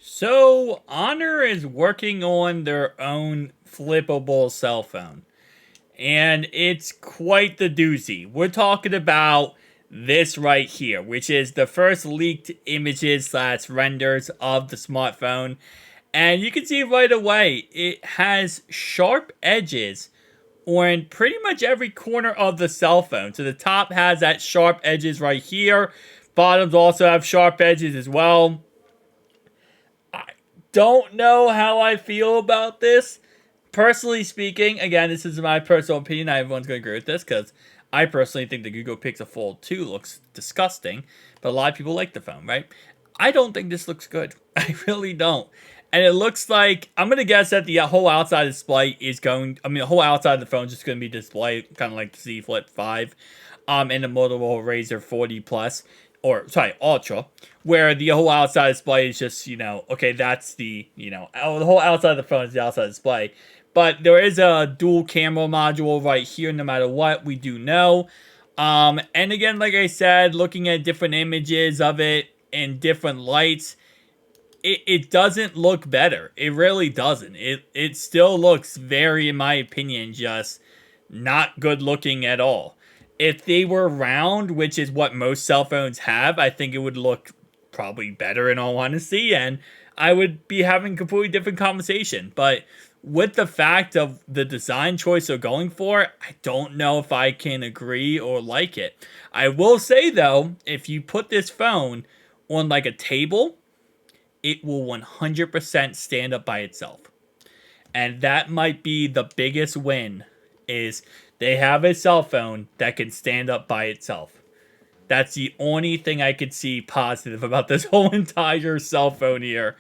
So, Honor is working on their own flippable cell phone, and it's quite the doozy. We're talking about this right here, which is the first leaked images slash renders of the smartphone. And you can see right away, it has sharp edges on pretty much every corner of the cell phone. So the top has that sharp edges right here. Bottoms also have sharp edges as well. Don't know how I feel about this. Personally speaking, again, this is my personal opinion. Not everyone's going to agree with this because I personally think the Google Pixel Fold 2 looks disgusting, but a lot of people like the phone, right? I don't think this looks good. I really don't. And it looks like, I'm going to guess that the whole outside display is going, the whole outside of the phone is just going to be displayed kind of like the Z Flip 5 and the Motorola Razr 40 Plus, or sorry, Ultra, where the whole outside display is just, okay, that's the whole outside of the phone is the outside display. But there is a dual camera module right here, no matter what, we do know. And again, like I said, looking at different images of it in different lights, it doesn't look better. It really doesn't. It still looks very, in my opinion, just not good looking at all. If they were round, which is what most cell phones have, I think it would look probably better in all honesty, and I would be having a completely different conversation. But with the fact of the design choice they're going for, I don't know if I can agree or like it. I will say though, if you put this phone on like a table, it will 100% stand up by itself. And that might be the biggest win, is they have a cell phone that can stand up by itself. That's the only thing I could see positive about this whole entire cell phone here.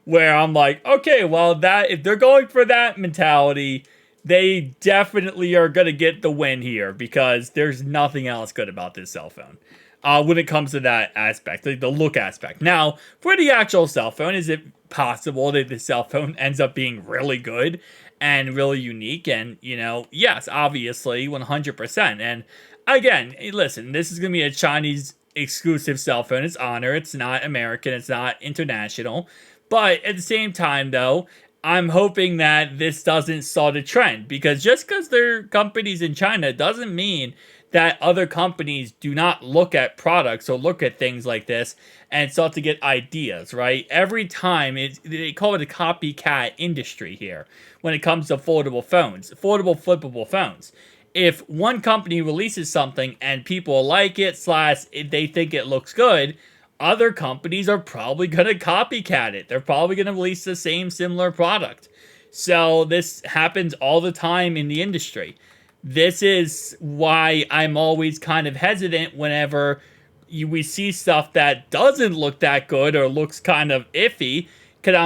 Where I'm like, okay, well, that if they're going for that mentality, they definitely are going to get the win here because there's nothing else good about this cell phone. When it comes to that aspect, like the look aspect. Now, for the actual cell phone, is it possible that the cell phone ends up being really good and really unique? And, yes, obviously, 100%. And again, listen, this is going to be a Chinese exclusive cell phone. It's Honor. It's not American. It's not international. But at the same time, though, I'm hoping that this doesn't start a trend, because just because there are companies in China doesn't mean that other companies do not look at products or look at things like this and start to get ideas, right? Every time, they call it a copycat industry here when it comes to foldable phones, foldable flippable phones. If one company releases something and people like it, slash they think it looks good, other companies are probably going to copycat it. They're probably going to release the same similar product. So this happens all the time in the industry. This is why I'm always kind of hesitant whenever we see stuff that doesn't look that good or looks kind of iffy, because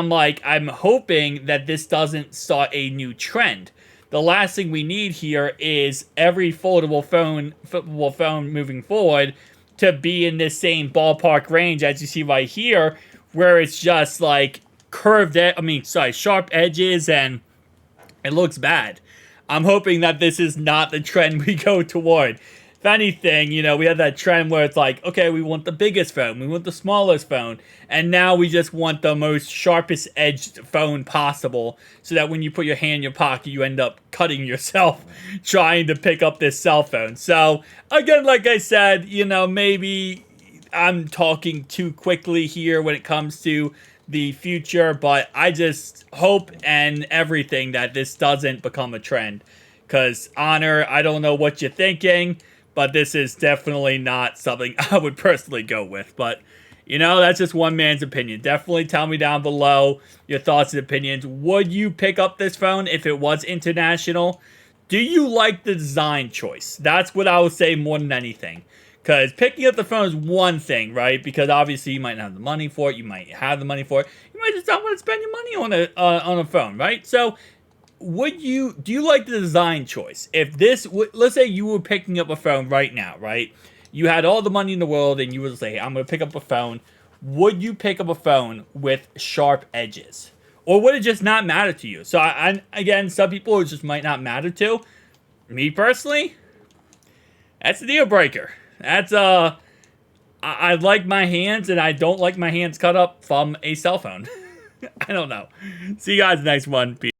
I'm hoping that this doesn't start a new trend. The last thing we need here is every foldable phone moving forward to be in this same ballpark range as you see right here, where it's just like sharp edges and it looks bad. I'm hoping that this is not the trend we go toward. If anything, we have that trend where it's like, okay, we want the biggest phone, we want the smallest phone, and now we just want the most sharpest edged phone possible, so that when you put your hand in your pocket, you end up cutting yourself trying to pick up this cell phone. So, again, like I said, maybe I'm talking too quickly here when it comes to the future, but I just hope and everything that this doesn't become a trend. Because Honor, I don't know what you're thinking, but this is definitely not something I would personally go with. But, that's just one man's opinion. Definitely tell me down below your thoughts and opinions. Would you pick up this phone if it was international? Do you like the design choice? That's what I would say more than anything. Because picking up the phone is one thing, right? Because obviously you might not have the money for it. You might have the money for it. You might just not want to spend your money on a phone, right? So, do you like the design choice? If this, let's say you were picking up a phone right now, right? You had all the money in the world and you would say, hey, I'm going to pick up a phone. Would you pick up a phone with sharp edges? Or would it just not matter to you? So, again, some people it just might not matter to. Me personally, that's a deal breaker. That's I like my hands, and I don't like my hands cut up from a cell phone. I don't know. See you guys next one. Peace.